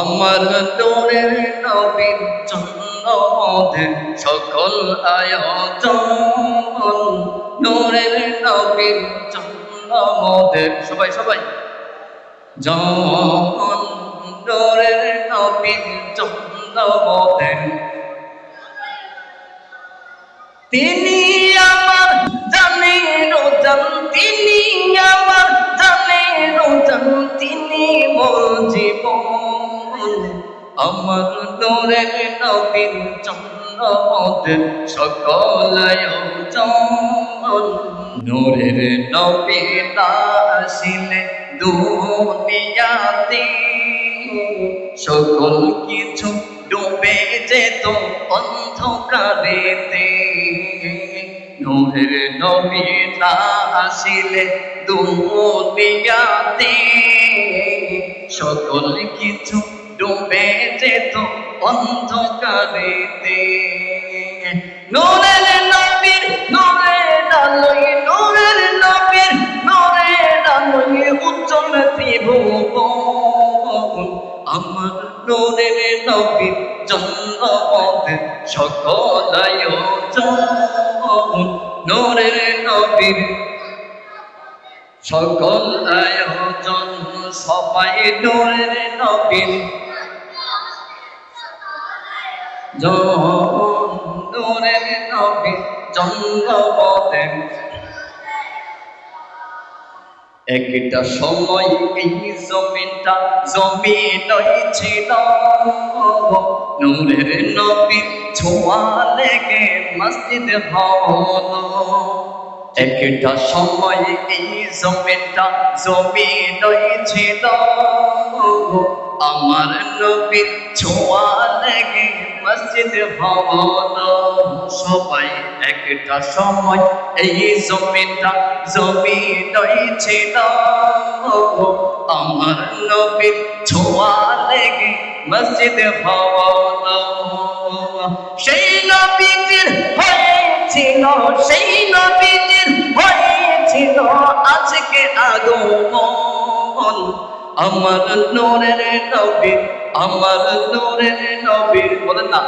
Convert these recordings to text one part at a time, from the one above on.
আমার নূরের নবীর জন্য মোদের সকল আয়োজন, নূরের নবীর জন্য মোদের সবাই সবাই জন, নূরের নবীর জন্য মোদের। তিনি আমার জানের জান, তিনি আমার জানের জান, তিনি মোর জীবন। আমার নূরের নবীর জন্য মোদের সকল আয়োজন, নূরের নবী না আসিলে দুনিয়াতে সকল কিছু ডুবে যেত অন্ধকারেতে। নূরের নবী না আসিলে দুনিয়াতে সকল কিছু ডুবে যেত অন্ধকারেতে। নূরের নবীর নূরের আলোয়, নূরের নবীর নূরের আলোয় উজ্জ্বল ত্রিভুবন। আমার নূরের নবীর জন্য মোদের সকল আয়োজন, নূরের নবীর সকল আয়োজন। সবাই নূরের নবীর নূরের নবীর জন্য মোদের। একটা সময় এই জমিনটা জমিনই ছিল, নূরের নবীর ছোঁয়া লেগে মসজিদ হলো। একটা সময় এই জমিনটা জমিনই ছিল, আমার নবীর ছোঁয়া লেগে মসজিদ হলো। সবাই একটা সময় এই জমিনটা জমিনই ছিল, আমার নবীর ছোঁয়া লেগে মসজিদ হলো। সেই নবীর হয়েছিল, সেই নবীর হয়েছিল আজকে আগমন। আমার নূরের নবীর, আমার নূরের নবীর, বলেন না,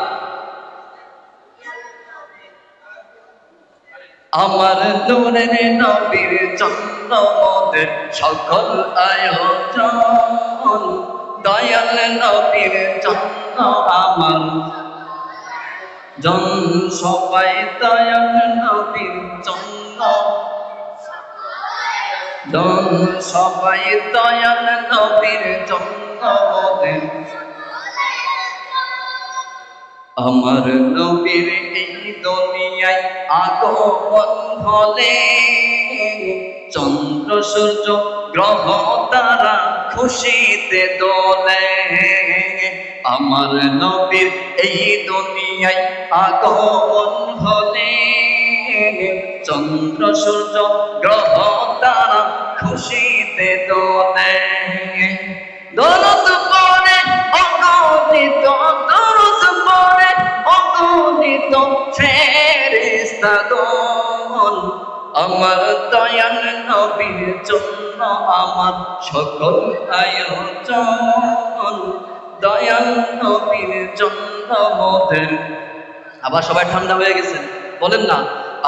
আমার নূরের নবীর জন্য মোদের সকল আয়োজন, দয়াল নবীর জন্য আমার জন। সবাই দয়াল নবীর জন্য জন, সবাই দয়াল নবীর জন্য মোদের। আমার নবীর এই দুনিয়ায় আগমন হলে চন্দ্র সূর্য গ্রহ তারা খুশিতে দোলে। আমার নবীর এই দুনিয়ায় আগমন হলে চন্দ্র সূর্য গ্রহ তারা খুশিতে দোলে। দরুদ পড়ে অগণিত, দরুদ পড়ে অগণিত ফেরেশতাগণ। আমার দয়াল নবীর জন্য আমার সকল আয়োজন, দয়াল নবীর জন্য মোদের। আবার সবাই ঠান্ডা হয়ে গেছেন, বলেন না,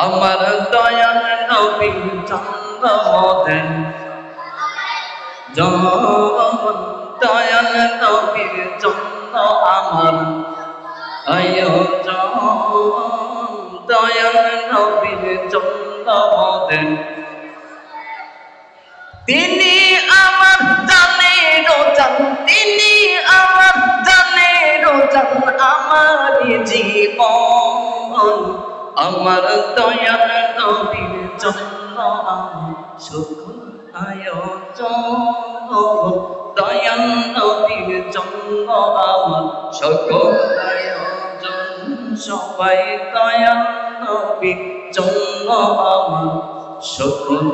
আমার দয়াল নবীর জন্য মোদের জন, দয়াল নবীর জন্য আমার আয়োজন, দয়াল নবীর জন্য মোদের। তিনি আমার জানের জান, তিনি আমার জানের জান, আমার জীবন। আমার দয়াল নবীর জন্য আমার সকল আয়োজন, দয়াল নবীর জন্য আমার সকল আয়োজন। সবাই দয়াল নবীর জন্য আমার সকল